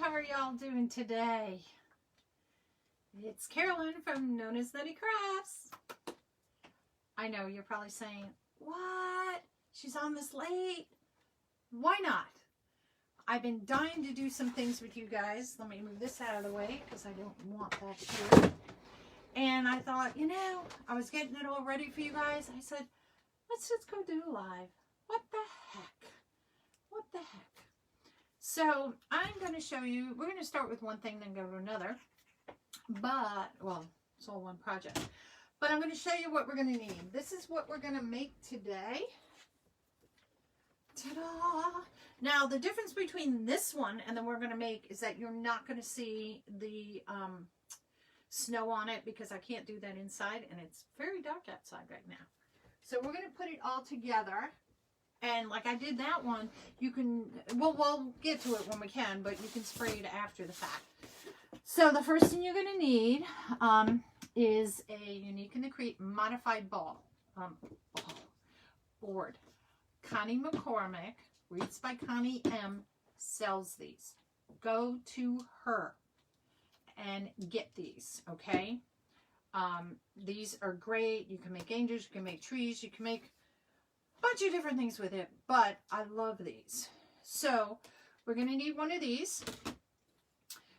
how are y'all doing today? It's Carolynne from nonnasnuttykrafts. I know you're probably saying, what? She's on this late? Why not? I've been dying to do some things with you guys. Let me move this out of the way because I don't want that here. And I thought, you know, I was getting it all ready for you guys. I said, let's just go do live. What the heck? What the heck? So I'm going to show you, we're going to start with one thing, then go to another. But, well, it's all one project. But I'm going to show you what we're going to need. This is what we're going to make today. Ta-da! Now, the difference between this one and the one we're going to make is that you're not going to see the snow on it because I can't do that inside, and it's very dark outside right now. So we're going to put it all together. And like I did that one, you can, well, we'll get to it when we can, but you can spray it after the fact. So the first thing you're going to need is a Unique in the Crete modified board. Connie McCormick, Reads by Connie M, sells these. Go to her and get these, okay? These are great. You can make angels, you can make trees, you can make bunch of different things with it, but I love these. So we're going to need one of these.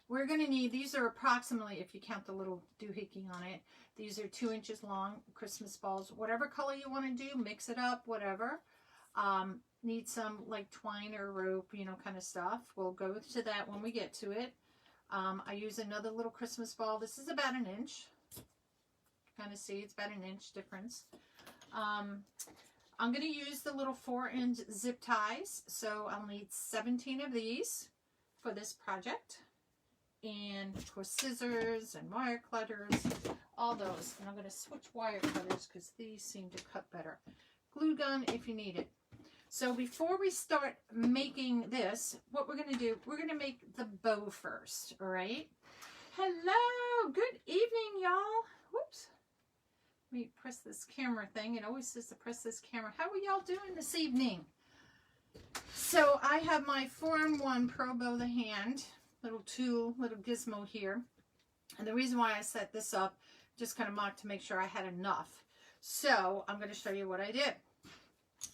We're going to need, these are approximately, if you count the little doohickey on it, these are 2 inches long, Christmas balls, whatever color you want to do, mix it up, whatever. Need some like twine or rope, you know, kind of stuff. We'll go to that when we get to it. I use another little Christmas ball. This is about 1 inch. Kind of see, it's about 1 inch difference. I'm going to use the little 4-inch zip ties, so I'll need 17 of these for this project. And of course scissors and wire cutters, all those. And I'm going to switch wire cutters because these seem to cut better. Glue gun if you need it. So before we start making this, what we're going to do, we're going to make the bow first, all right? Hello, good evening, y'all. Whoops. Let me press this camera thing. It always says to press this camera. How are y'all doing this evening? So I have my 4-in-1 Pro Bow the Hand, little tool, little gizmo here. And the reason why I set this up, just kind of marked to make sure I had enough. So I'm going to show you what I did.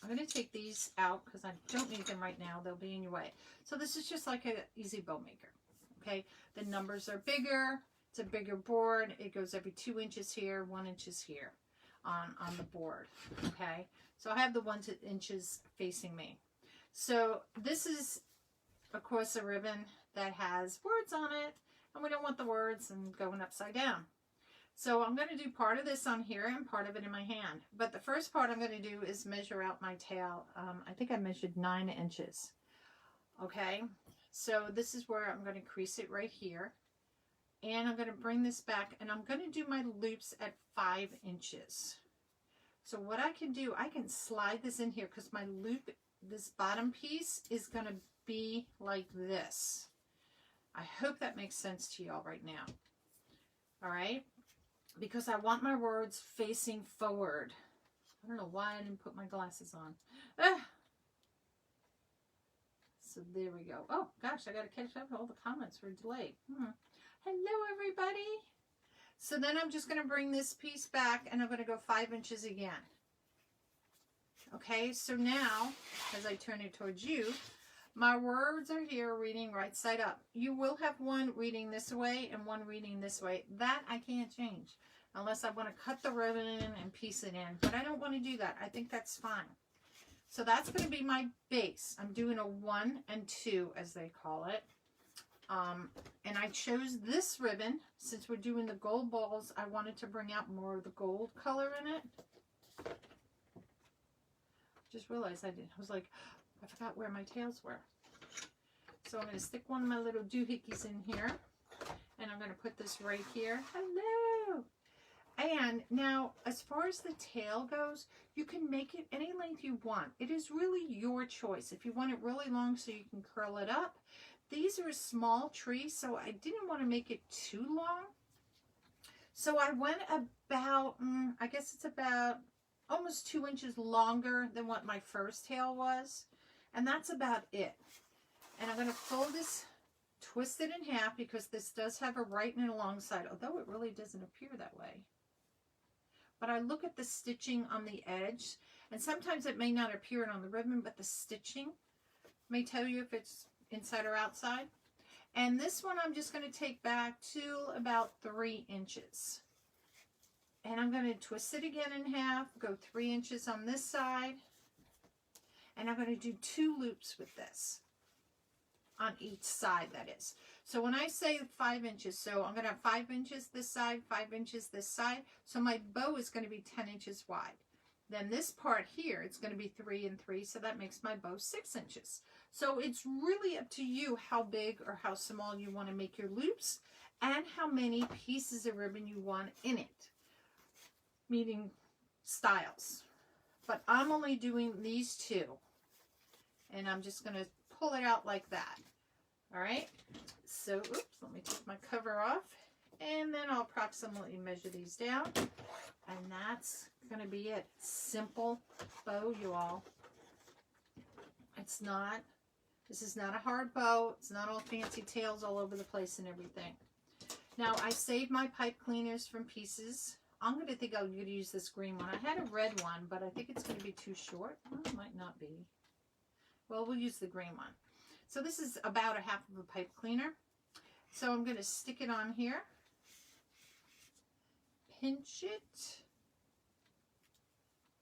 I'm going to take these out because I don't need them right now. They'll be in your way. So this is just like an easy bow maker. Okay. The numbers are bigger. It's a bigger board. It goes every 2 inches here, 1 inch here on the board. Okay. So I have the 1 inches facing me. So this is, of course, a ribbon that has words on it. And we don't want the words and going upside down. So I'm going to do part of this on here and part of it in my hand. But the first part I'm going to do is measure out my tail. I think I measured 9 inches. Okay. So this is where I'm going to crease it right here. And I'm going to bring this back and I'm going to do my loops at 5 inches. So what I can do, I can slide this in here because my loop, this bottom piece is going to be like this. I hope that makes sense to y'all right now. All right. Because I want my words facing forward. I don't know why I didn't put my glasses on. So there we go. Oh gosh, I got to catch up. All the comments were delayed. Hello, everybody. So then I'm just going to bring this piece back and I'm going to go 5 inches again. Okay, so now, as I turn it towards you, my words are here reading right side up. You will have one reading this way and one reading this way. That I can't change unless I want to cut the ribbon and piece it in. But I don't want to do that. I think that's fine. So that's going to be my base. I'm doing a 1 and 2, as they call it. And I chose this ribbon since we're doing the gold balls. I wanted to bring out more of the gold color in it. Just realized I was like, I forgot where my tails were. So I'm going to stick one of my little doohickeys in here. And I'm going to put this right here. Hello! And now, as far as the tail goes, you can make it any length you want. It is really your choice. If you want it really long so you can curl it up. These are a small tree, so I didn't want to make it too long. So I went about, I guess it's about almost 2 inches longer than what my first tail was. And that's about it. And I'm going to fold this twist it in half because this does have a right and a long side, although it really doesn't appear that way. But I look at the stitching on the edge, and sometimes it may not appear on the ribbon, but the stitching may tell you if it's inside or outside. And this one I'm just going to take back to about 3 inches. And I'm going to twist it again in half, go 3 inches on this side, and I'm going to do 2 loops with this on each side, that is. So when I say 5 inches, so I'm going to have 5 inches this side, 5 inches this side. So my bow is going to be 10 inches wide. Then this part here, it's going to be 3 and 3, so that makes my bow 6 inches. So it's really up to you how big or how small you want to make your loops and how many pieces of ribbon you want in it, meaning styles. But I'm only doing these 2, and I'm just going to pull it out like that. All right, so oops, let me take my cover off, and then I'll approximately measure these down, and that's going to be it. Simple bow, you all. It's not, this is not a hard bow. It's not all fancy tails all over the place and everything. Now, I saved my pipe cleaners from pieces. I'm going to think I'm going to use this green one. I had a red one, but I think it's going to be too short. Well, it might not be. Well, we'll use the green one. So this is about 1/2 of a pipe cleaner. So I'm going to stick it on here. Pinch it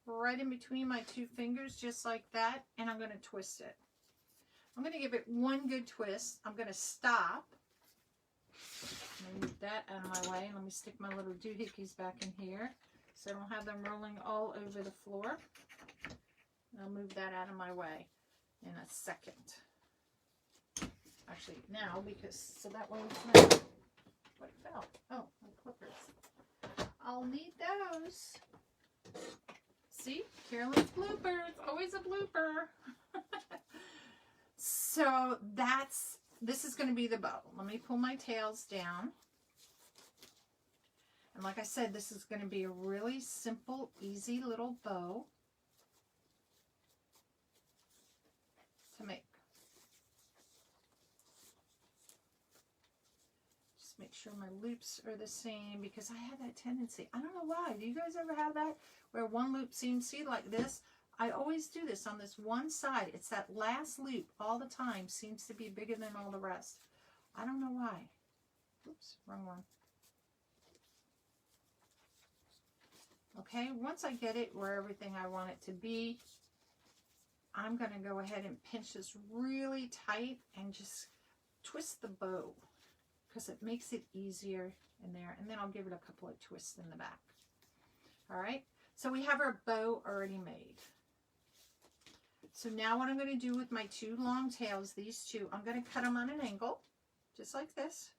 right in between my 2 fingers, just like that. And I'm going to twist it. I'm going to give it one good twist. I'm going to stop. Let me move that out of my way. Let me stick my little doohickeys back in here so I don't have them rolling all over the floor. I'll move that out of my way in a second. Actually, now, because so that way it's not, what fell? Oh, my clippers. I'll need those. See, Carolynne's blooper. It's always a blooper. So this is going to be the bow. Let me pull my tails down. And like I said, this is going to be a really simple, easy little bow to make. Just make sure my loops are the same, because I have that tendency. I don't know why. Do you guys ever have that? Where one loop seems, see, like this? I always do this on this one side. It's that last loop all the time seems to be bigger than all the rest. I don't know why. Oops, wrong one. Okay, once I get it where everything I want it to be, I'm going to go ahead and pinch this really tight and just twist the bow, because it makes it easier in there. And then I'll give it a couple of twists in the back. All right, so we have our bow already made. So now what I'm going to do with my 2 long tails, these 2, I'm going to cut them on an angle, just like this.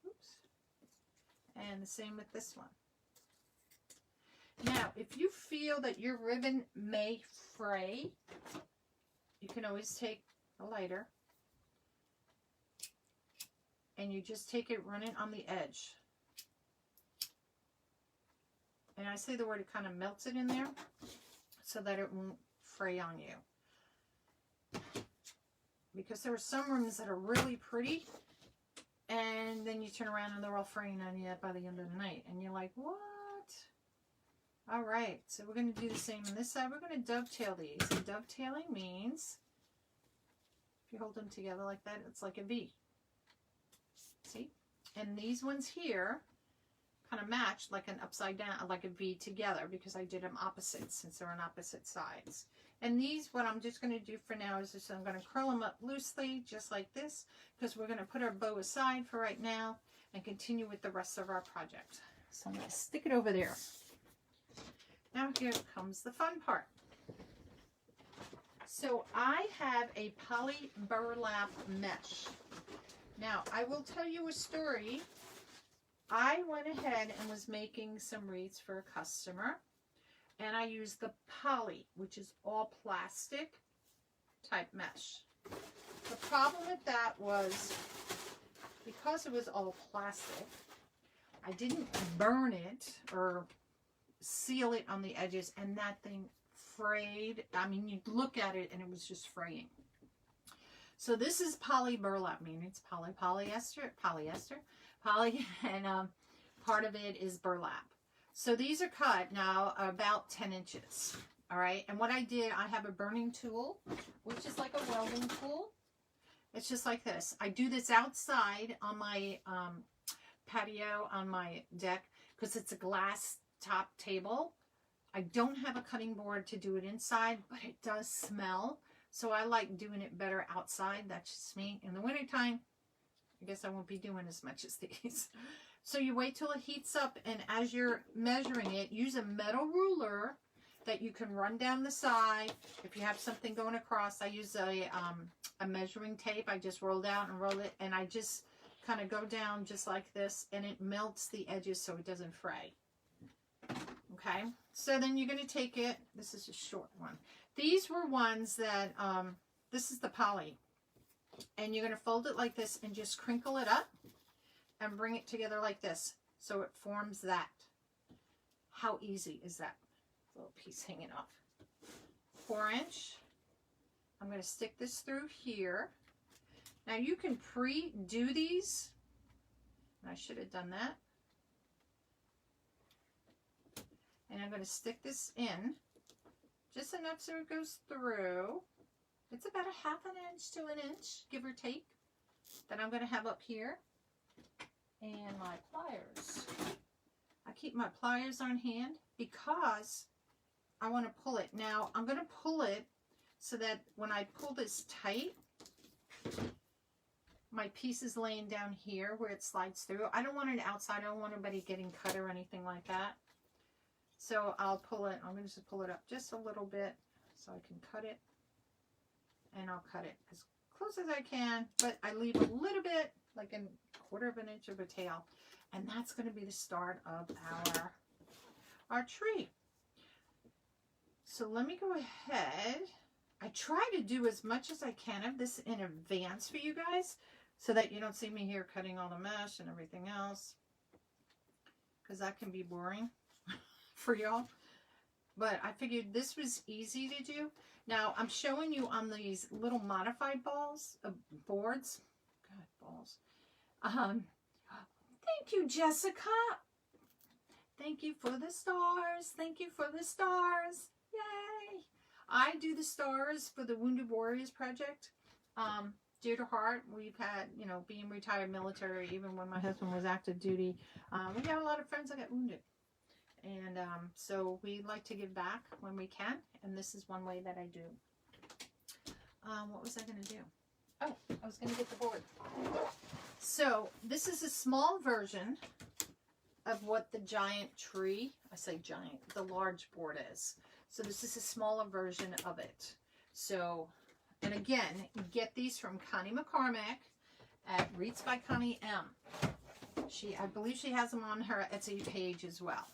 Oops. And the same with this one. Now, if you feel that your ribbon may fray, you can always take a lighter and you just take it, run it on the edge. And I say the word, it kind of melts it in there so that it won't fray on you. Because there are some ribbons that are really pretty, and then you turn around and they're all fraying on you by the end of the night. And you're like, what? All right, so we're going to do the same on this side. We're going to dovetail these. And dovetailing means, if you hold them together like that, it's like a V. See? And these ones here kind of match like an upside down, like a V together, because I did them opposite since they're on opposite sides. And these, what I'm just going to do for now is just I'm going to curl them up loosely, just like this, because we're going to put our bow aside for right now and continue with the rest of our project. So I'm going to stick it over there. Now here comes the fun part. So I have a poly burlap mesh. Now I will tell you a story. I went ahead and was making some wreaths for a customer, and I used the poly, which is all plastic type mesh. The problem with that was, because it was all plastic, I didn't burn it or seal it on the edges, and that thing frayed. I mean, you'd look at it and it was just fraying. So this is poly burlap, meaning it's polyester, poly, and part of it is burlap. So these are cut now about 10 inches. All right. And what I did, I have a burning tool, which is like a welding tool. It's just like this. I do this outside on my patio, on my deck, because it's a glass top table. I don't have a cutting board to do it inside, but it does smell. So I like doing it better outside. That's just me. In the wintertime, I guess I won't be doing as much as these. So you wait till it heats up, and as you're measuring it, use a metal ruler that you can run down the side. If you have something going across, I use a measuring tape. I just roll down and roll it, and I just kind of go down just like this, and it melts the edges so it doesn't fray. Okay, so then you're going to take it. This is a short one. These were ones that, this is the poly. And you're going to fold it like this and just crinkle it up and bring it together like this. So it forms that. How easy is that? Little piece hanging off. 4-inch. I'm going to stick this through here. Now you can pre-do these. I should have done that. And I'm going to stick this in just enough so it goes through. It's about a 1/2 inch to 1 inch, give or take, that I'm going to have up here. And my pliers. I keep my pliers on hand because I want to pull it. Now, I'm going to pull it so that when I pull this tight, my piece is laying down here where it slides through. I don't want it outside. I don't want anybody getting cut or anything like that. So I'll pull it. I'm going to just pull it up just a little bit so I can cut it. And I'll cut it as close as I can, but I leave a little bit, like a 1/4 inch of a tail. And that's going to be the start of our tree. So let me go ahead. I try to do as much as I can of this in advance for you guys so that you don't see me here cutting all the mesh and everything else, because that can be boring for y'all. But I figured this was easy to do. Now I'm showing you on these little modified boards. God, balls. Thank you, Jessica. Thank you for the stars. Thank you for the stars. Yay! I do the stars for the Wounded Warriors Project. Dear to heart, we've had, you know, being retired military, even when my husband was active duty, we got a lot of friends that got wounded. And so we like to give back when we can. And this is one way that I do. What was I going to do? Oh, I was going to get the board. So this is a small version of what the giant tree, I say giant, the large board is. So this is a smaller version of it. So, and again, you get these from Connie McCormack at Wreaths by Connie M. I believe she has them on her Etsy page as well.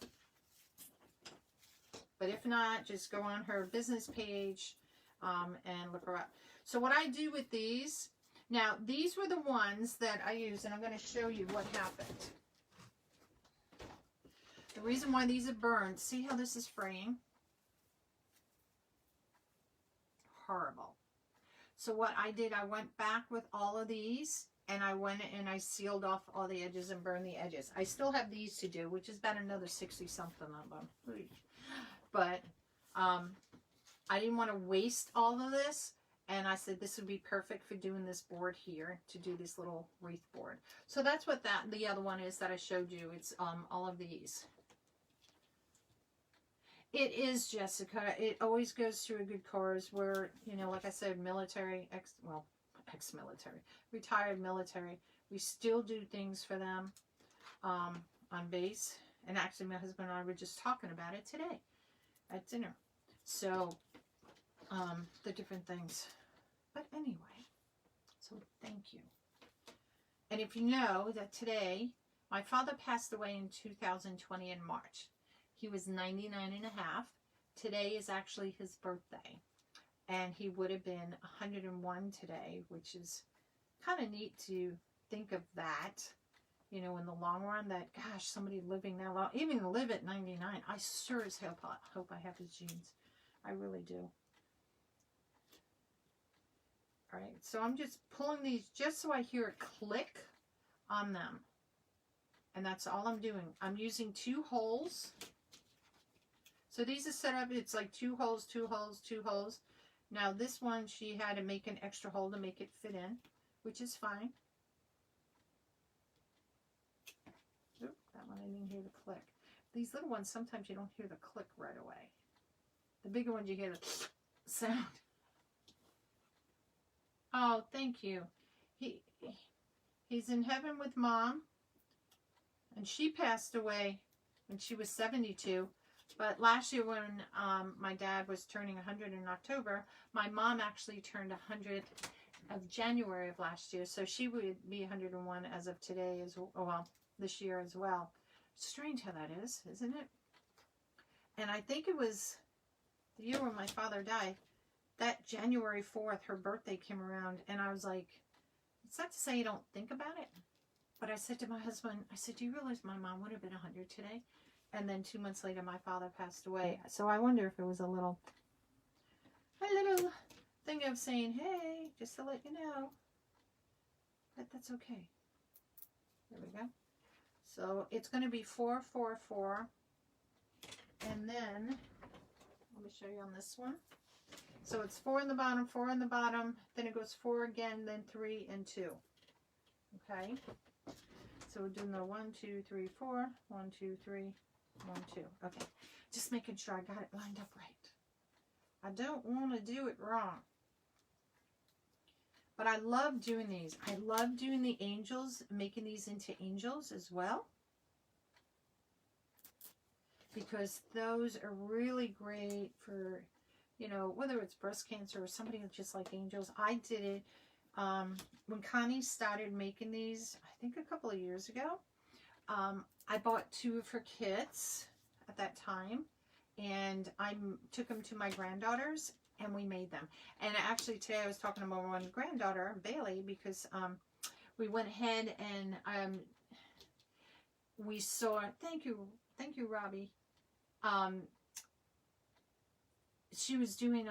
But if not, just go on her business page and look her up. So what I do with these, now these were the ones that I used, and I'm going to show you what happened. The reason why these are burned, see how this is fraying? Horrible. So what I did, I went back with all of these, and I went and I sealed off all the edges and burned the edges. I still have these to do, which is about another 60-something of them. But I didn't want to waste all of this, and I said this would be perfect for doing this board here, to do this little wreath board. So that's what the other one is that I showed you. It's all of these. It is, Jessica. It always goes through a good cause. Where, you know, like I said, military, ex-military, retired military. We still do things for them on base. And actually, my husband and I were just talking about it today at dinner. So, the different things. But anyway, so thank you. And if you know that today, my father passed away in 2020 in March. He was 99 and a half. Today is actually his birthday. And he would have been 101 today, which is kind of neat to think of that, you know, in the long run, that, gosh, somebody living that long, even live at 99. I sure as hell hope I have his genes. I really do. All right, so I'm just pulling these just so I hear it click on them. And that's all I'm doing. I'm using 2 holes. So these are set up, it's like 2 holes, 2 holes, 2 holes. Now this one, she had to make an extra hole to make it fit in, which is fine. Oop, that one I didn't hear the click. These little ones, sometimes you don't hear the click right away. The bigger ones, you hear the sound. Oh, thank you. He's in heaven with Mom. And she passed away when she was 72. But last year when my dad was turning 100 in October, my mom actually turned 100 of January of last year. So she would be 101 as of today, well, this year as well. Strange how that is, isn't it? And I think it was the year when my father died, that January 4th, her birthday came around, and I was like, it's not to say you don't think about it, but I said to my husband, I said, do you realize my mom would have been 100 today? And then 2 months later, my father passed away. So I wonder if it was a little thing of saying, hey, just to let you know. But that's okay. There we go. So it's going to be 4, 4, 4. And then, let me show you on this one. So it's 4 in the bottom, 4 in the bottom. Then it goes 4 again, then 3 and 2. Okay. So we're doing the 1, 2, 3, 4. 1, 2, 3, 1, 2. Okay. Just making sure I got it lined up right. I don't want to do it wrong. But I love doing these. I love doing the angels, making these into angels as well. Because those are really great for, you know, whether it's breast cancer or somebody who just like angels. I did it when Connie started making these, I think a couple of years ago. I bought 2 of her kits at that time. And I took them to my granddaughters. And we made them. And actually today I was talking to my one granddaughter, Bailey, because we went ahead and we saw, thank you, Robbie. She was doing,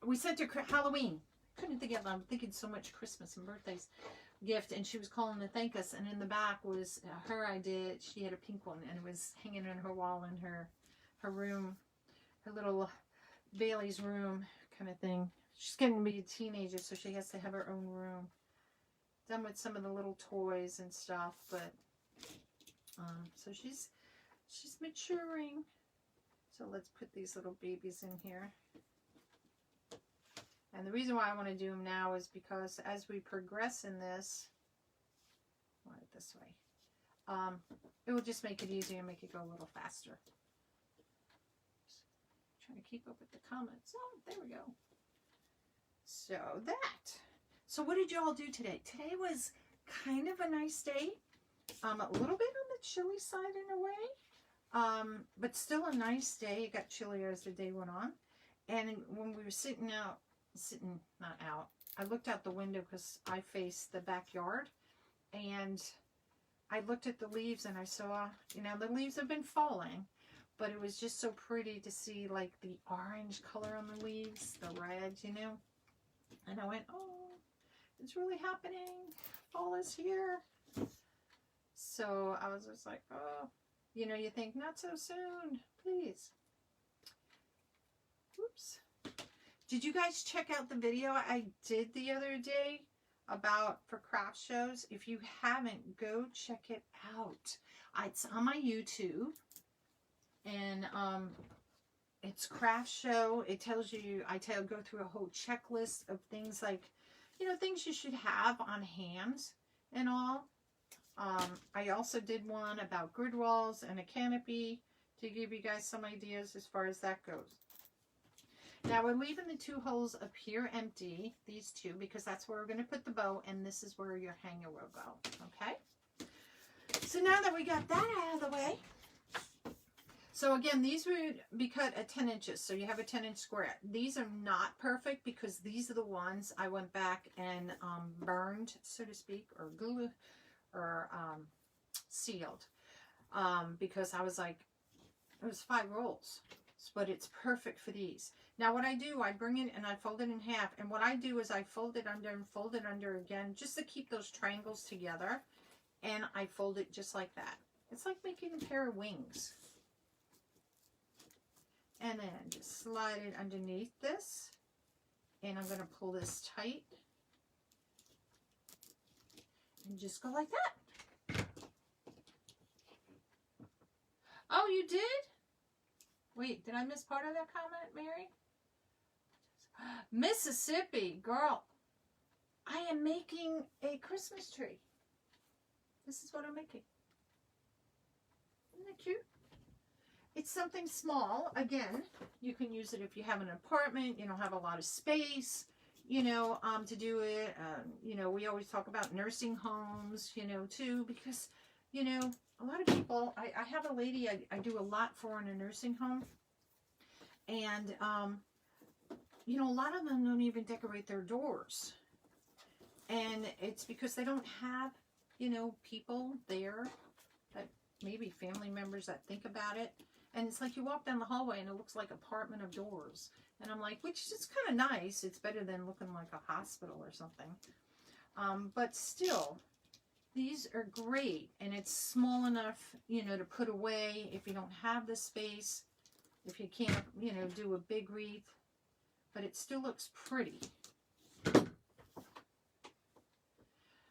we sent her Halloween. Couldn't think of it. I'm thinking so much Christmas and birthdays gift. And she was calling to thank us. And in the back was her idea. She had a pink one and it was hanging on her wall in her room, her little Bailey's room kind of thing. She's getting to be a teenager, so she has to have her own room. Done with some of the little toys and stuff, but so she's maturing. So let's put these little babies in here. And the reason why I want to do them now is because as we progress in this, I'll it this way, it will just make it easier and make it go a little faster. To keep up with the comments. Oh, there we go. So that. So what did y'all do today? Today was kind of a nice day. A little bit on the chilly side in a way. But still a nice day. It got chillier as the day went on. And when we were not out, I looked out the window because I faced the backyard. And I looked at the leaves and I saw, you know, the leaves have been falling. But it was just so pretty to see like the orange color on the leaves, the red, you know. And I went, oh, it's really happening. Fall is here. So I was just like, oh, you know, you think not so soon, please. Oops. Did you guys check out the video I did the other day for craft shows? If you haven't, go check it out. It's on my YouTube. And it's craft show. It tells you, go through a whole checklist of things like, you know, things you should have on hand and all. I also did one about grid walls and a canopy to give you guys some ideas as far as that goes. Now we're leaving the 2 holes up here empty, these 2, because that's where we're going to put the bow, and this is where your hanger will go. Okay? So now that we got that out of the way, so again, these would be cut at 10 inches. So you have a 10-inch square. These are not perfect because these are the ones I went back and burned, so to speak, or glue, or sealed. Because I was like, it was 5 rolls, but it's perfect for these. Now what I do, I bring it and I fold it in half. And what I do is I fold it under and fold it under again, just to keep those triangles together. And I fold it just like that. It's like making a pair of wings. And then just slide it underneath this. And I'm going to pull this tight. And just go like that. Oh, you did? Wait, did I miss part of that comment, Mary? Mississippi, girl. I am making a Christmas tree. This is what I'm making. Isn't that cute? It's something small. Again, you can use it if you have an apartment, you don't have a lot of space, you know, to do it. You know, we always talk about nursing homes, you know, too, because, you know, a lot of people, I have a lady I do a lot for in a nursing home. And, you know, a lot of them don't even decorate their doors. And it's because they don't have, you know, people there, that maybe family members that think about it. And it's like you walk down the hallway and it looks like an apartment of doors. And I'm like, which is kind of nice. It's better than looking like a hospital or something. But still, these are great. And it's small enough, you know, to put away if you don't have the space. If you can't, you know, do a big wreath. But it still looks pretty.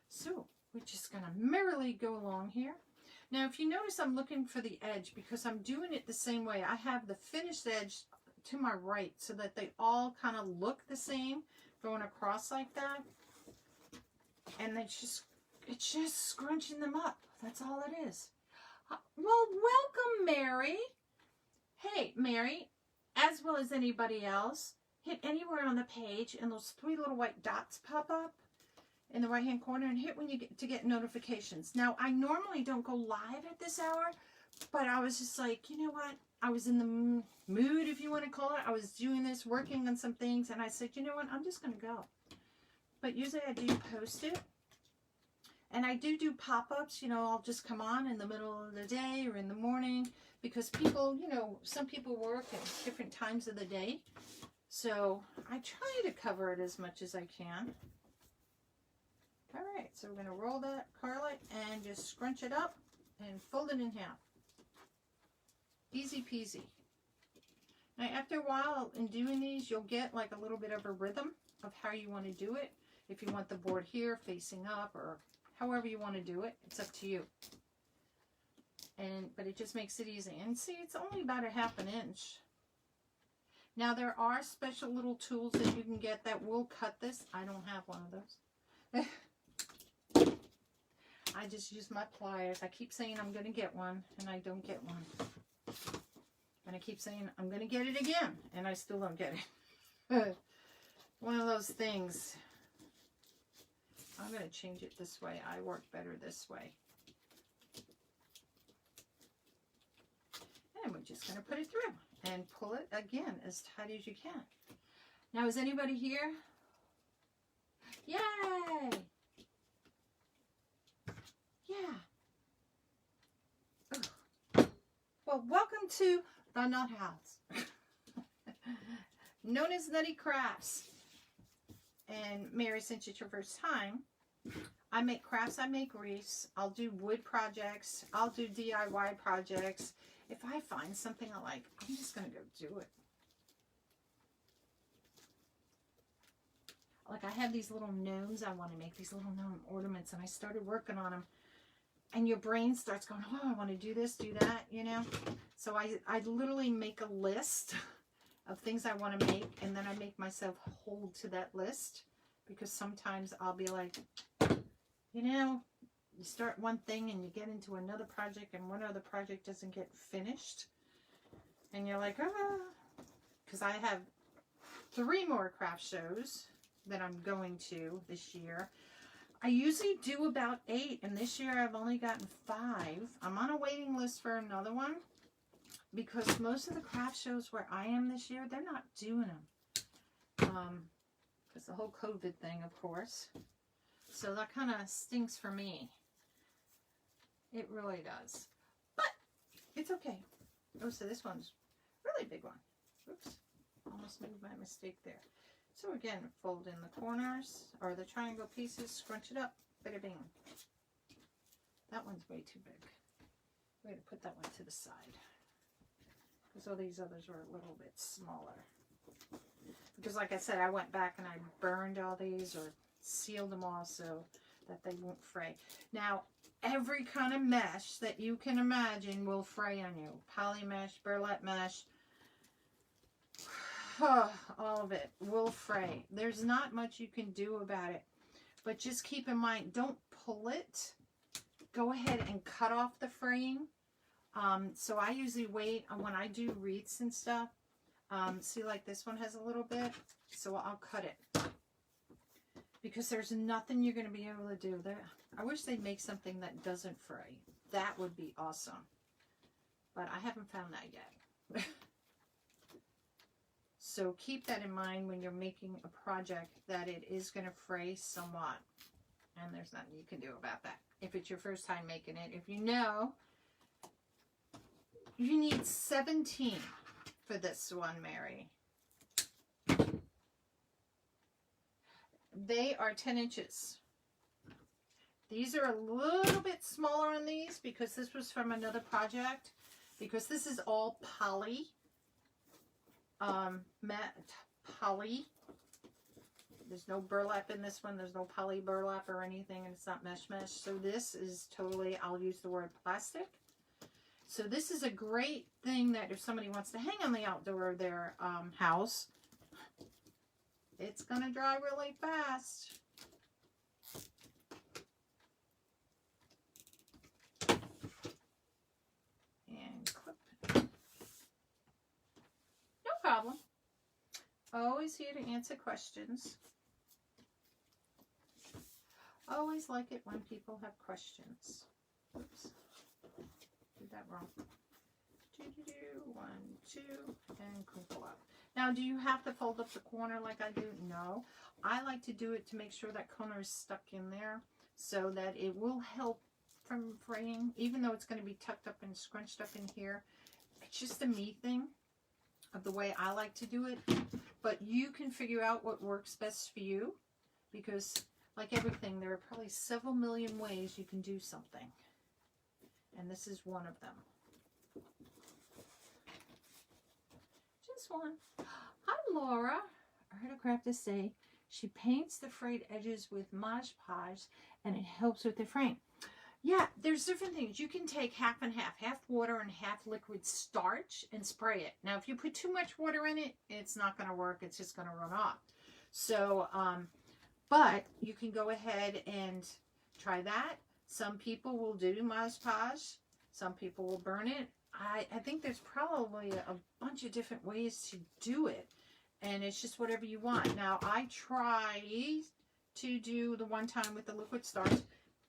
So, we're just going to merrily go along here. Now, if you notice, I'm looking for the edge because I'm doing it the same way. I have the finished edge to my right so that they all kind of look the same, going across like that. And it's just scrunching them up. That's all it is. Well, welcome, Mary. Hey, Mary, as well as anybody else, hit anywhere on the page and those 3 little white dots pop up in the right hand corner, and hit when you get to get notifications. Now, I normally don't go live at this hour, but I was just like, you know what? I was in the mood, if you want to call it. I was doing this, working on some things, and I said, you know what? I'm just going to go. But usually I do post it. And I do pop-ups, you know, I'll just come on in the middle of the day or in the morning because people, you know, some people work at different times of the day. So I try to cover it as much as I can. All right, so we're going to roll that, curl it, and just scrunch it up and fold it in half. Easy peasy. Now, after a while in doing these, you'll get like a little bit of a rhythm of how you want to do it. If you want the board here facing up or however you want to do it, it's up to you. But it just makes it easy. And see, it's only about a ½ inch. Now, there are special little tools that you can get that will cut this. I don't have one of those. I just use my pliers. I keep saying I'm going to get one, and I don't get one. And I keep saying I'm going to get it again, and I still don't get it. One of those things. I'm going to change it this way. I work better this way. And we're just going to put it through and pull it again as tight as you can. Now, is anybody here? Yay! Yeah. Ugh. Well, welcome to the Nut House, known as Nutty Crafts. And Mary, since it's your first time, I make crafts, I make wreaths, I'll do wood projects, I'll do DIY projects. If I find something I like, I'm just going to go do it. Like I have these little gnomes I want to make, these little gnome ornaments, and I started working on them. And your brain starts going, oh, I want to do this, do that, you know. So I literally make a list of things I want to make, and then I make myself hold to that list. Because sometimes I'll be like, you know, you start one thing and you get into another project and one other project doesn't get finished. And you're like, oh, because I have 3 more craft shows that I'm going to this year. I usually do about 8, and this year I've only gotten 5. I'm on a waiting list for another one because most of the craft shows where I am this year, they're not doing them. Because the whole COVID thing, of course. So that kind of stinks for me. It really does. But it's okay. Oh, so this one's a really big one. Oops. almost made my mistake there. So again, fold in the corners or the triangle pieces, scrunch it up, bada bing. That one's way too big. Way to put that one to the side. Because all these others were a little bit smaller. Because like I said, I went back and I burned all these or sealed them all so that they won't fray. Now, every kind of mesh that you can imagine will fray on you. Poly mesh, burlap mesh, all of it will fray. There's not much you can do about it. But just keep in mind, don't pull it. Go ahead and cut off the fraying. So I usually wait when I do wreaths and stuff. See, like this one has a little bit, so I'll cut it. Because there's nothing you're going to be able to do there. I wish they'd make something that doesn't fray. That would be awesome. But I haven't found that yet. So keep that in mind when you're making a project, that it is going to fray somewhat. And there's nothing you can do about that. If it's your first time making it. If you know, you need 17 for this one, Mary. They are 10 inches. These are a little bit smaller on these because this was from another project. Because this is all poly. Poly. There's no burlap in this one. There's no poly burlap or anything, and it's not mesh. So this is totally, I'll use the word plastic. So this is a great thing that if somebody wants to hang on the outdoor of their house, it's going to dry really fast. And clip. No problem. Always here to answer questions. Always like it when people have questions. Oops. Did that wrong. 1, 2, and crinkle up. Now, do you have to fold up the corner like I do? No. I like to do it to make sure that corner is stuck in there so that it will help from fraying, even though it's going to be tucked up and scrunched up in here. It's just a me thing of the way I like to do it. But you can figure out what works best for you, because like everything, there are probably several million ways you can do something. And this is one of them. Just one. Hi, Laura. I heard a crafter say she paints the frayed edges with Mod Podge and it helps with the frame. Yeah, there's different things. You can take half and half water and half liquid starch and spray it. Now, if you put too much water in it, it's not going to work. It's just going to run off. So, but you can go ahead and try that. Some people will do Mod Podge. Some people will burn it. I think there's probably a bunch of different ways to do it. And it's just whatever you want. Now, I tried to do the one time with the liquid starch.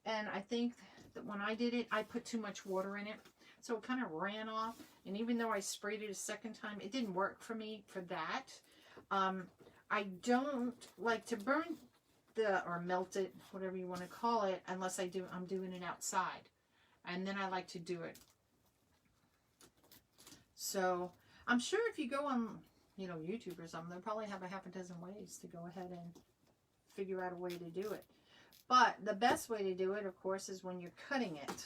And I think that when I did it, I put too much water in it. So it kind of ran off. And even though I sprayed it a second time, it didn't work for me for that. I don't like to burn or melt it, whatever you want to call it, unless I'm doing it outside. And then I like to do it. So I'm sure if you go on, YouTube or something, they'll probably have a half a dozen ways to go ahead and figure out a way to do it. But the best way to do it, of course, is when you're cutting it.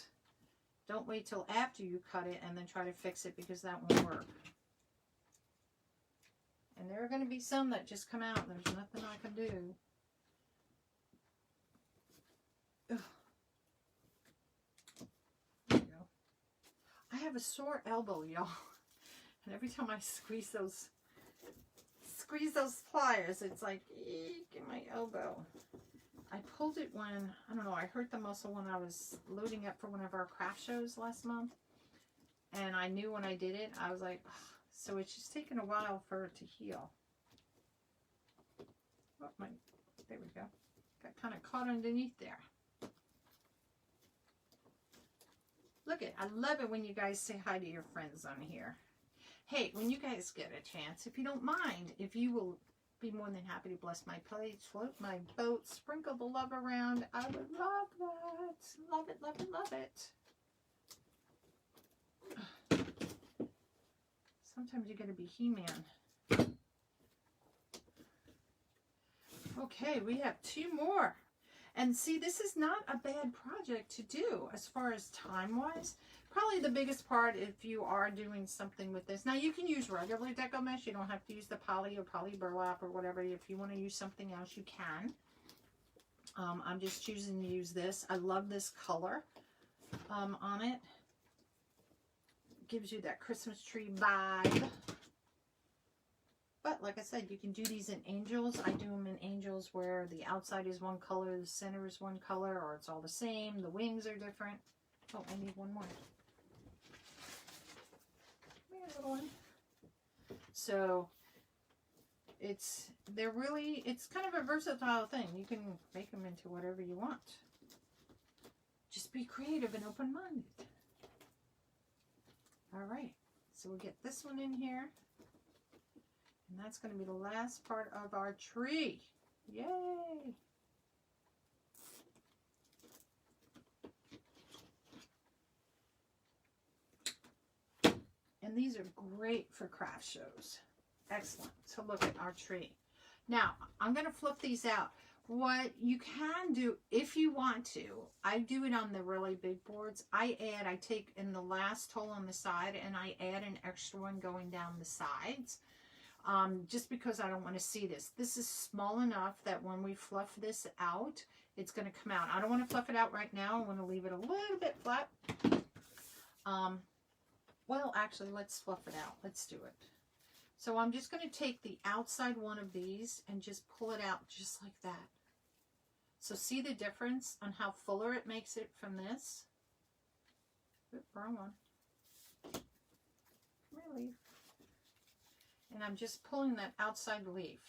Don't wait till after you cut it and then try to fix it, because that won't work. And there are going to be some that just come out and there's nothing I can do. Ugh. There you go. I have a sore elbow, y'all. And every time I squeeze those pliers, it's like, eek, in my elbow. I pulled it when, I don't know, I hurt the muscle when I was loading up for one of our craft shows last month. And I knew when I did it, I was like, ugh. So it's just taken a while for it to heal. Oh, there we go. Got kind of caught underneath there. Look I love it when you guys say hi to your friends on here. Hey, when you guys get a chance, if you don't mind, if you will be more than happy to bless my page, float my boat, sprinkle the love around, I would love that. Love it, love it, love it. Sometimes you gotta be He-Man. Okay, we have 2 more. And see, this is not a bad project to do as far as time-wise. Probably the biggest part if you are doing something with this. Now, you can use regular deco mesh. You don't have to use the poly or poly burlap or whatever. If you want to use something else, you can. I'm just choosing to use this. I love this color on it. Gives you that Christmas tree vibe. But like I said, you can do these in angels. I do them in angels where the outside is one color, the center is one color, or it's all the same. The wings are different. Oh, I need one more. Here's a little one. So it's kind of a versatile thing. You can make them into whatever you want. Just be creative and open-minded. All right, so we'll get this one in here. And that's going to be the last part of our tree. Yay! And these are great for craft shows. Excellent to look at our tree. Now, I'm going to flip these out. What you can do, if you want to, I do it on the really big boards. I take in the last hole on the side and I add an extra one going down the sides. Just because I don't want to see this. This is small enough that when we fluff this out, it's going to come out. I don't want to fluff it out right now. I want to leave it a little bit flat. Well, actually, let's fluff it out. Let's do it. So I'm just going to take the outside one of these and just pull it out just like that. So see the difference on how fuller it makes it from this? Oop, wrong one. Come here, leaf. And I'm just pulling that outside leaf.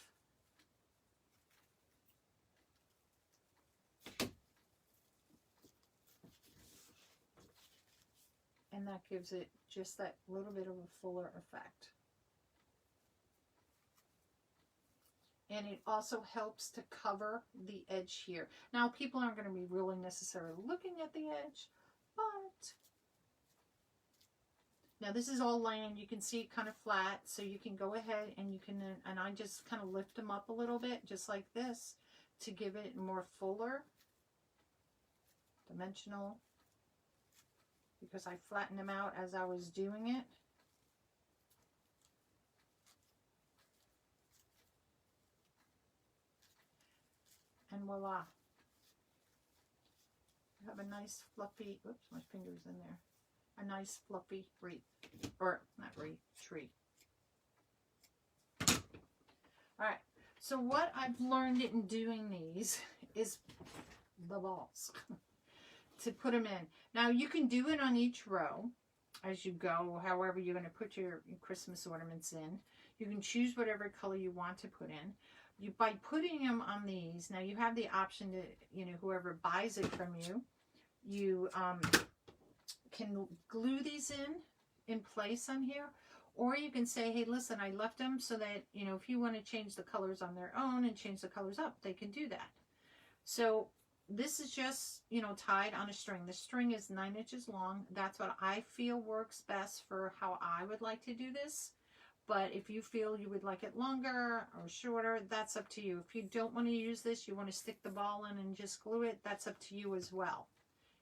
And that gives it just that little bit of a fuller effect. And it also helps to cover the edge here. Now, people aren't going to be really necessarily looking at the edge, but now this is all land. You can see it kind of flat, so you can go ahead and you can, and I just kind of lift them up a little bit, just like this, to give it more fuller, dimensional, because I flattened them out as I was doing it. And voila. You have a nice fluffy, oops, my finger's in there. A nice fluffy wreath, or not wreath, tree. All right, so what I've learned in doing these is the balls to put them in. Now you can do it on each row as you go, however you're going to put your Christmas ornaments in. You can choose whatever color you want to put in. By putting them on these, now you have the option to, whoever buys it from you, you can glue these in place on here, or you can say, hey, listen, I left them so that, if you want to change the colors on their own and change the colors up, they can do that. So this is just, tied on a string. The string is 9 inches long. That's what I feel works best for how I would like to do this. But if you feel you would like it longer or shorter, that's up to you. If you don't want to use this, you want to stick the ball in and just glue it, that's up to you as well.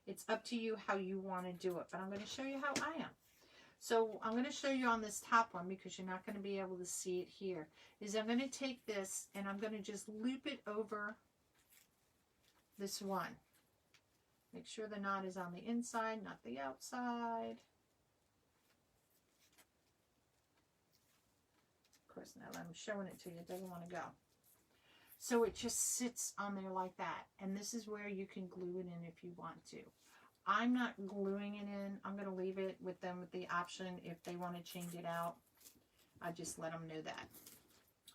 It's up to you how you want to do it. But I'm going to show you how I am. So I'm going to show you on this top one, because you're not going to be able to see it here, is I'm going to take this and I'm going to just loop it over this one. Make sure the knot is on the inside, not the outside. Of course, now that I'm showing it to you, it doesn't want to go. So it just sits on there like that. And this is where you can glue it in if you want to. I'm not gluing it in. I'm going to leave it with them with the option if they want to change it out. I just let them know that.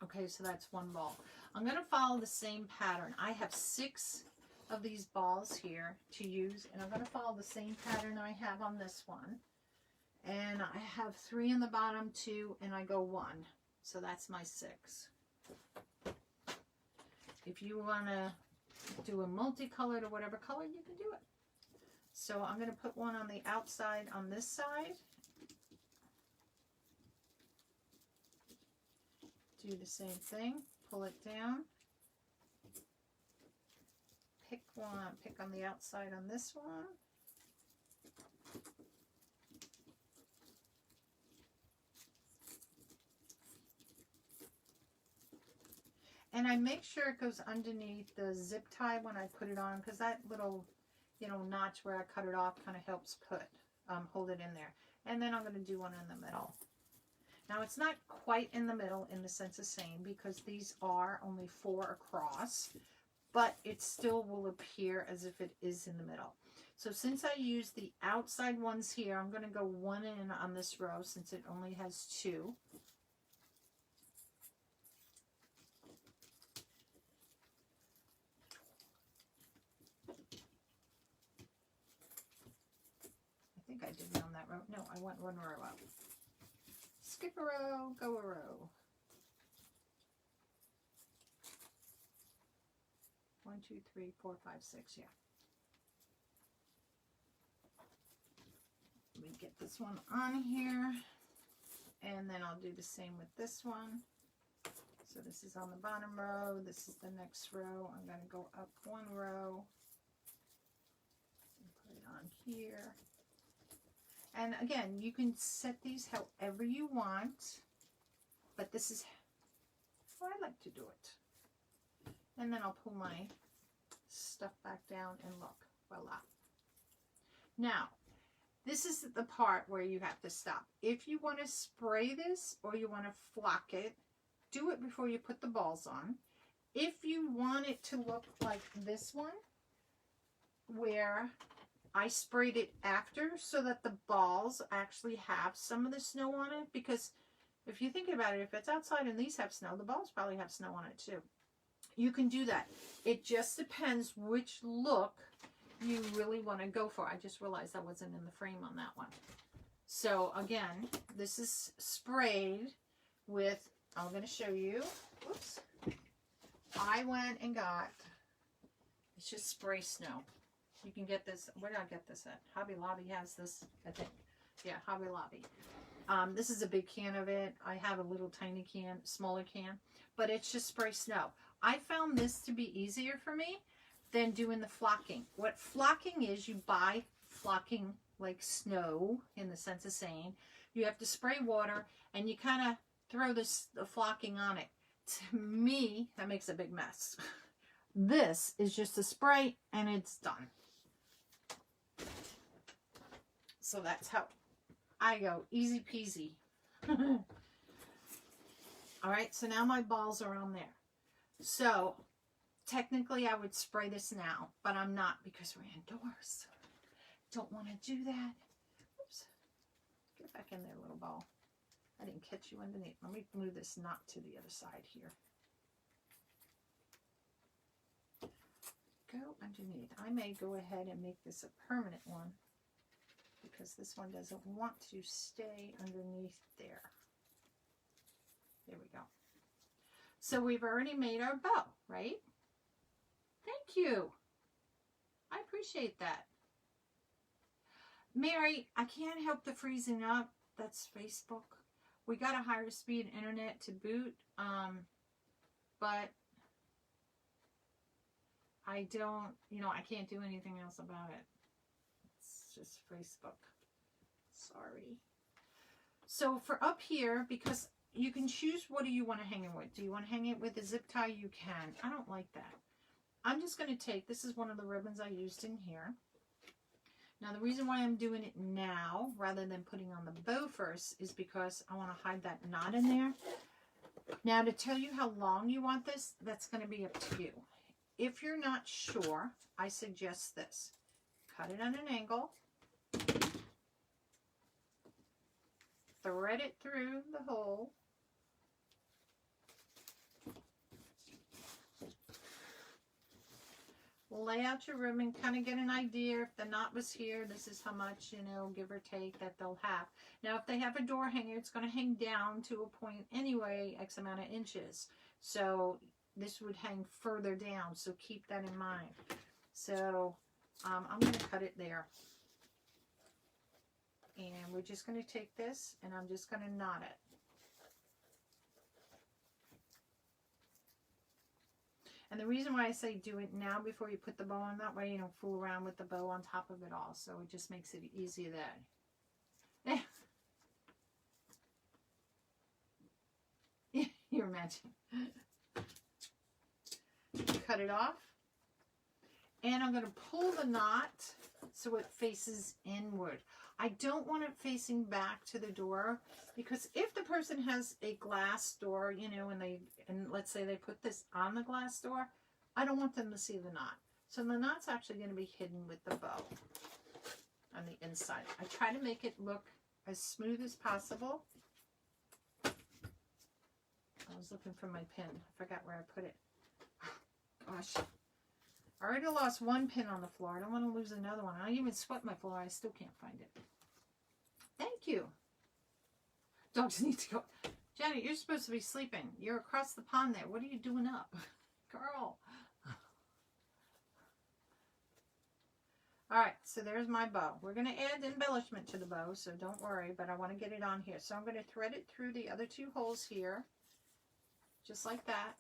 Okay, so that's one ball. I'm going to follow the same pattern. I have 6 of these balls here to use, and I'm going to follow the same pattern I have on this one. And I have 3 in the bottom, 2, and I go 1. So that's my 6. If you want to do a multicolored or whatever color, you can do it. So I'm going to put one on the outside on this side. Do the same thing. Pull it down. want to pick on the outside on this one. And I make sure it goes underneath the zip tie when I put it on, because that little, you know, notch where I cut it off kind of helps hold it in there. And then I'm going to do one in the middle. Now it's not quite in the middle in the sense of saying, because these are only 4 across, but it still will appear as if it is in the middle. So since I use the outside ones here, I'm going to go 1 in on this row since it only has 2. I think I did it on that row. No, I went 1 row up. Skip a row, go a row. 1, 2, 3, 4, 5, 6, yeah. Let me get this one on here, and then I'll do the same with this one. So this is on the bottom row, this is the next row. I'm going to go up 1 row and put it on here. And again, you can set these however you want, but this is how I like to do it. And then I'll pull my stuff back down and look, voila. Now, this is the part where you have to stop. If you want to spray this or you want to flock it, do it before you put the balls on. If you want it to look like this one, where I sprayed it after so that the balls actually have some of the snow on it, because if you think about it, if it's outside and these have snow, the balls probably have snow on it too. You can do that. It just depends which look you really want to go for. I just realized I wasn't in the frame on that one. So again, this is sprayed with, I'm going to show you, whoops, I went and got, it's just spray snow. You can get this, where did I get this at? Hobby Lobby has this, I think. Yeah, Hobby Lobby. This is a big can of it. I have a little tiny can, smaller can, but it's just spray snow. I found this to be easier for me than doing the flocking. What flocking is, you buy flocking like snow in the sense of saying, you have to spray water and you kind of throw the flocking on it. To me, that makes a big mess. This is just a spray and it's done. So that's how I go, easy peasy. All right, so now my balls are on there. So technically I would spray this now, but I'm not because we're indoors. Don't want to do that. Oops. Get back in there, little ball. I didn't catch you underneath. Let me move this knot to the other side here. Go underneath. I may go ahead and make this a permanent one because this one doesn't want to stay underneath there. There we go. So we've already made our bow, right? Thank you. I appreciate that. Mary, I can't help the freezing up. That's Facebook. We got a higher speed internet to boot, but I don't, I can't do anything else about it. It's just Facebook. Sorry. So for up here, because you can choose what do you want to hang it with. Do you want to hang it with a zip tie? You can. I don't like that. I'm just going to take, this is one of the ribbons I used in here. Now the reason why I'm doing it now rather than putting on the bow first is because I want to hide that knot in there. Now to tell you how long you want this, that's going to be up to you. If you're not sure, I suggest this. Cut it at an angle. Thread it through the hole. Lay out your ribbon, kind of get an idea. If the knot was here, this is how much, give or take, that they'll have. Now, if they have a door hanger, it's going to hang down to a point anyway, X amount of inches. So this would hang further down, so keep that in mind. So I'm going to cut it there. And we're just going to take this, and I'm just going to knot it. And the reason why I say do it now before you put the bow on, that way you don't fool around with the bow on top of it all. So it just makes it easier that. You imagine. Cut it off. And I'm going to pull the knot so it faces inward. I don't want it facing back to the door, because if the person has a glass door, you know, and let's say they put this on the glass door, I don't want them to see the knot. So the knot's actually going to be hidden with the bow on the inside. I try to make it look as smooth as possible. I was looking for my pin. I forgot where I put it. Gosh. I already lost one pin on the floor. I don't want to lose another one. I even swept my floor. I still can't find it. Thank you. Dogs need to go. Janet, you're supposed to be sleeping. You're across the pond there. What are you doing up? Girl. All right, so there's my bow. We're going to add embellishment to the bow, so don't worry, but I want to get it on here. So I'm going to thread it through the other two holes here, just like that.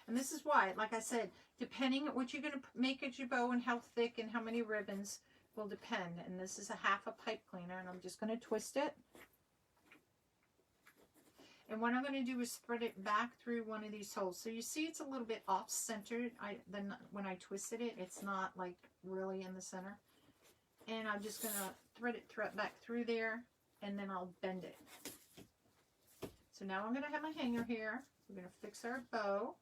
And this is why, like I said, depending on what you're going to make as your bow and how thick and how many ribbons will depend. And this is a half a pipe cleaner, and I'm just going to twist it. And what I'm going to do is thread it back through one of these holes. So you see it's a little bit off-centered. Then when I twisted it, it's not like really in the center. And I'm just going to thread it back through there, and then I'll bend it. So now I'm going to have my hanger here. We're going to fix our bow.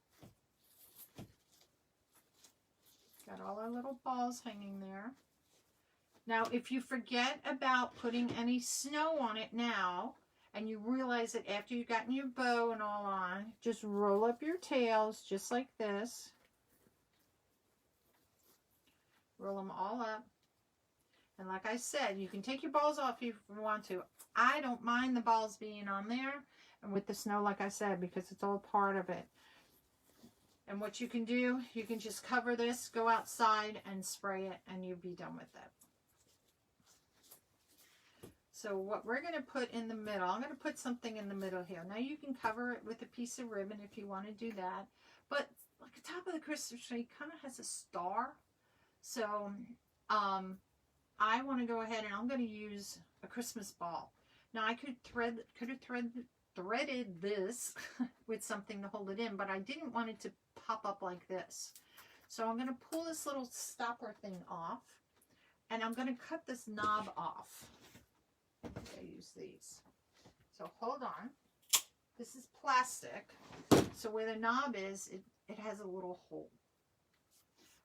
Got all our little balls hanging there. Now, if you forget about putting any snow on it now, and you realize it after you've gotten your bow and all on, just roll up your tails just like this. Roll them all up. And like I said, you can take your balls off if you want to. I don't mind the balls being on there and with the snow, like I said, because it's all part of it. And what you can do, you can just cover this, go outside and spray it, and you'll be done with it. So what we're going to put in the middle, I'm going to put something in the middle here. Now you can cover it with a piece of ribbon if you want to do that. But like the top of the Christmas tree kind of has a star. So I want to go ahead and I'm going to use a Christmas ball. Now I could have threaded this with something to hold it in, but I didn't want it to pop up like this. So I'm going to pull this little stopper thing off, and I'm going to cut this knob off. I use these. So hold on. This is plastic. So where the knob is, it has a little hole.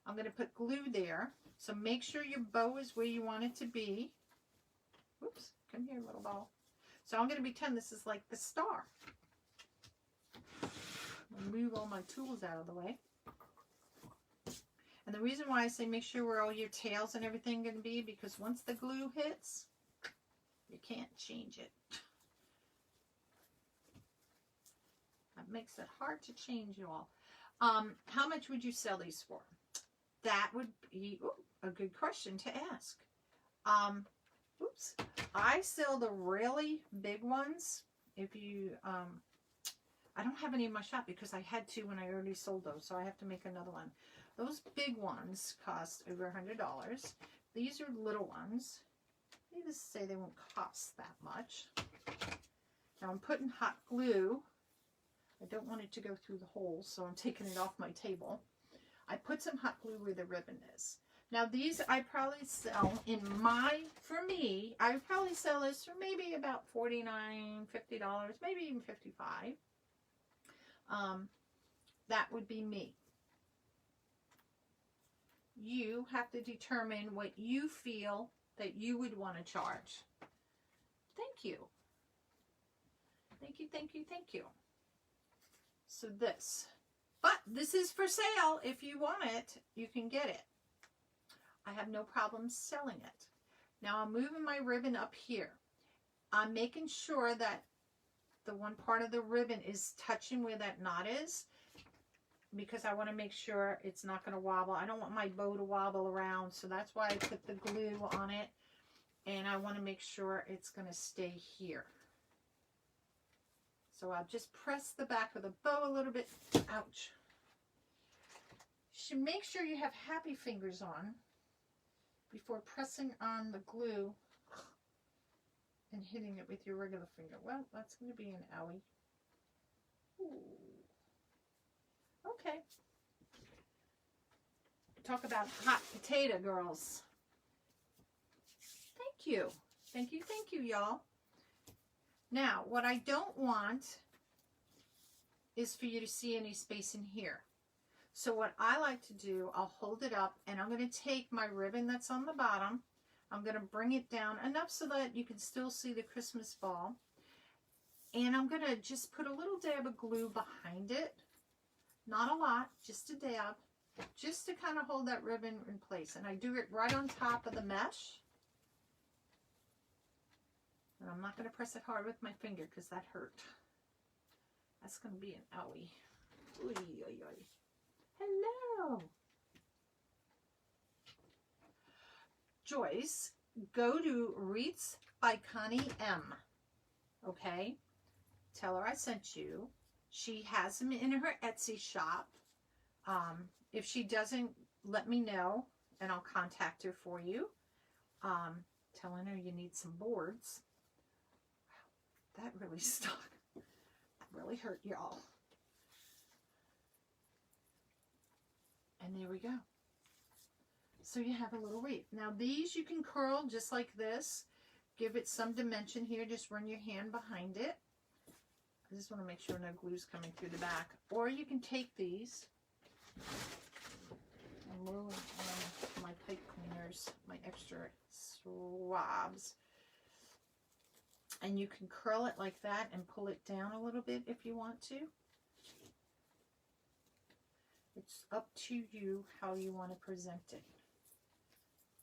I'm going to put glue there. So make sure your bow is where you want it to be. Whoops, come here, little ball. So I'm going to pretend this is like the star. I'll move all my tools out of the way. And the reason why I say make sure where all your tails and everything are going to be, because once the glue hits, you can't change it. That makes it hard to change it all. How much would you sell these for? That would be a good question to ask. Oops. I sell the really big ones. If you, I don't have any in my shop because I had to when I already sold those, so I have to make another one. Those big ones cost over $100. These are little ones. Needless to say, they won't cost that much. Now I'm putting hot glue. I don't want it to go through the holes, so I'm taking it off my table. I put some hot glue where the ribbon is. Now these I probably sell for me, I would probably sell this for maybe about $49, $50, maybe even $55. That would be me. You have to determine what you feel that you would want to charge. Thank you. Thank you, thank you, thank you. So this. But this is for sale. If you want it, you can get it. I have no problem selling it. Now I'm moving my ribbon up here. I'm making sure that the one part of the ribbon is touching where that knot is, because I want to make sure it's not going to wobble. I don't want my bow to wobble around, so that's why I put the glue on it. And I want to make sure it's going to stay here. So I'll just press the back of the bow a little bit. Ouch. should make sure you have happy fingers on before pressing on the glue and hitting it with your regular finger. Well, that's going to be an owie. Ooh. Okay. Talk about hot potato, girls. Thank you. Thank you, y'all. Now, what I don't want is for you to see any space in here. So what I like to do, I'll hold it up and I'm going to take my ribbon that's on the bottom. I'm going to bring it down enough so that you can still see the Christmas ball. And I'm going to just put a little dab of glue behind it. Not a lot, just a dab. Just to kind of hold that ribbon in place. And I do it right on top of the mesh. And I'm not going to press it hard with my finger because that hurt. That's going to be an owie. Oy, oy, oy. Hello. Joyce, go to Wreaths by Connie M. Okay? Tell her I sent you. She has them in her Etsy shop. If she doesn't, let me know and I'll contact her for you. Telling her you need some boards. Wow, that really stuck. That really hurt, y'all. And there we go. So you have a little wreath. Now these you can curl just like this. Give it some dimension here. Just run your hand behind it. I just want to make sure no glue's coming through the back. Or you can take these and roll on my pipe cleaners, my extra swabs. And you can curl it like that and pull it down a little bit if you want to. It's up to you how you want to present it.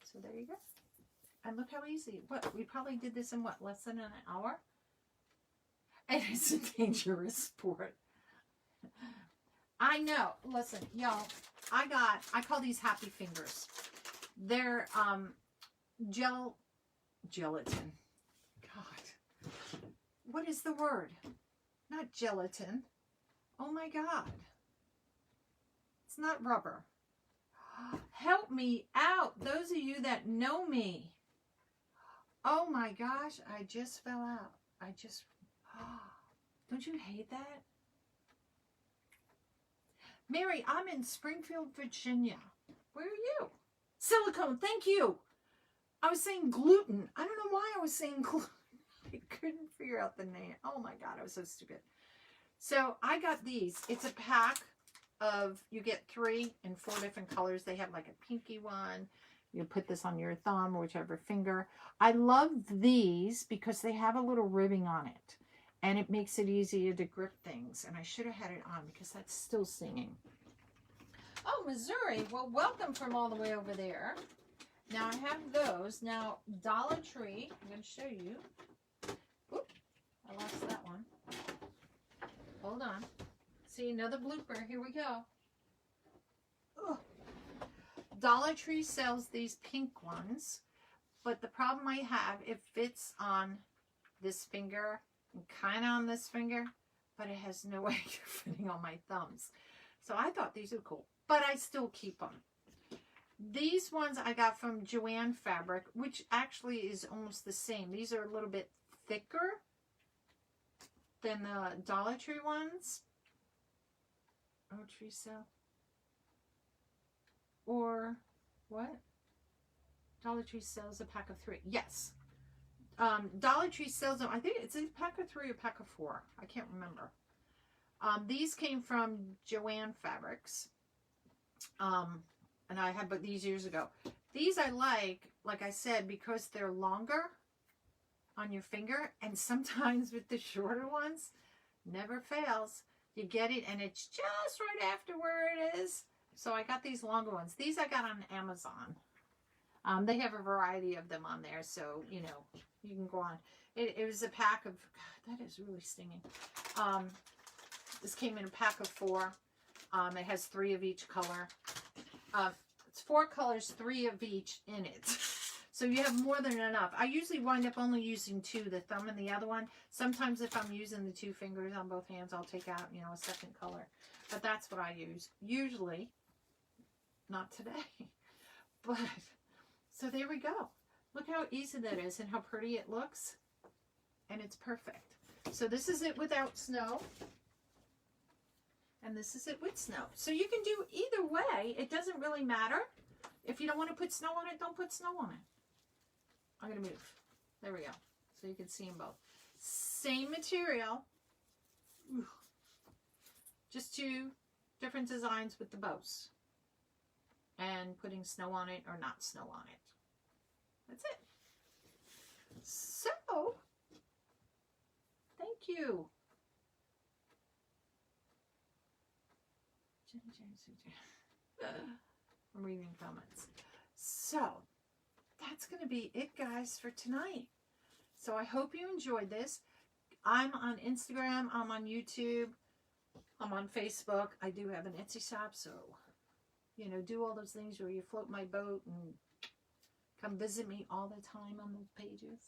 So there you go. And look how easy. What, we probably did this in what, less than an hour? And it's a dangerous sport. I know. Listen, y'all, I call these happy fingers. They're gelatin. God. What is the word? Not gelatin. Oh my God. It's not rubber. Help me out. Those of you that know me. Oh my gosh, I just fell out. Don't you hate that? Mary, I'm in Springfield, Virginia. Where are you? Silicone, thank you. I was saying gluten. I don't know why I was saying gluten. I couldn't figure out the name. Oh my God, I was so stupid. So I got these. It's a pack of, you get 3 in 4 different colors. They have like a pinky one. You put this on your thumb or whichever finger. I love these because they have a little ribbing on it. And it makes it easier to grip things. And I should have had it on because that's still singing. Oh, Missouri. Well, welcome from all the way over there. Now, I have those. Now, Dollar Tree. I'm going to show you. Oop, I lost that one. Hold on. See, another blooper. Here we go. Ugh. Dollar Tree sells these pink ones. But the problem I have, it fits on this finger and kind of on this finger, but it has no way of fitting on my thumbs. So I thought these were cool, but I still keep them. These ones I got from Joann Fabric, which actually is almost the same. These are a little bit thicker than the Dollar Tree ones. Dollar Tree sell. Or what? Dollar Tree sells a pack of 3. Yes. Dollar Tree sells them. I think it's a pack of 3 or pack of 4. I can't remember. These came from Joann Fabrics. And I had but these years ago. These I like I said, because they're longer on your finger. And sometimes with the shorter ones, never fails. You get it and it's just right after where it is. So I got these longer ones. These I got on Amazon. They have a variety of them on there. So, you know, you can go on. It was a pack of, God, that is really stinging. This came in a pack of 4. It has 3 of each color. It's 4 colors, 3 of each in it. So you have more than enough. I usually wind up only using 2, the thumb and the other one. Sometimes if I'm using the 2 fingers on both hands, I'll take out, you know, a second color. But that's what I use. Usually, not today. But, so there we go. Look how easy that is and how pretty it looks. And it's perfect. So this is it without snow. And this is it with snow. So you can do either way. It doesn't really matter. If you don't want to put snow on it, don't put snow on it. I'm going to move. There we go. So you can see them both. Same material. Just two different designs with the bows. And putting snow on it or not snow on it. That's it. So, thank you. I'm reading comments. So, that's going to be it, guys, for tonight. So, I hope you enjoyed this. I'm on Instagram. I'm on YouTube. I'm on Facebook. I do have an Etsy shop, so, you know, do all those things where you float my boat and come visit me all the time on those pages.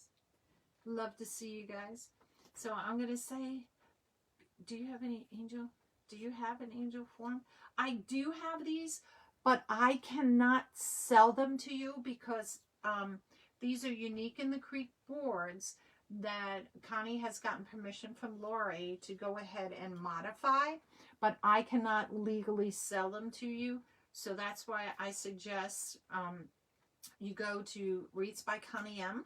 Love to see you guys. So, I'm going to say, do you have any angel? Do you have an angel form? I do have these, but I cannot sell them to you because these are unique in the Creek boards that Connie has gotten permission from Lori to go ahead and modify, but I cannot legally sell them to you. So that's why I suggest you go to Wreaths by Connie M.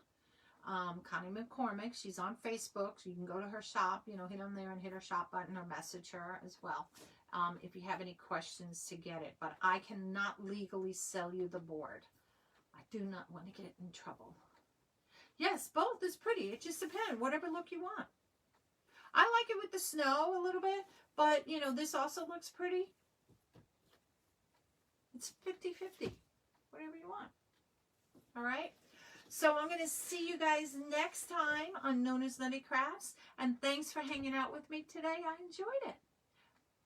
Connie McCormick. She's on Facebook, so you can go to her shop, you know, hit on there and hit her shop button or message her as well if you have any questions to get it. But I cannot legally sell you the board. I do not want to get in trouble. Yes, both is pretty. It just depends. Whatever look you want. I like it with the snow a little bit, but, you know, this also looks pretty. It's 50-50. Whatever you want. All right? So I'm going to see you guys next time on Known as Nutty Crafts. And thanks for hanging out with me today. I enjoyed it.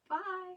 Bye.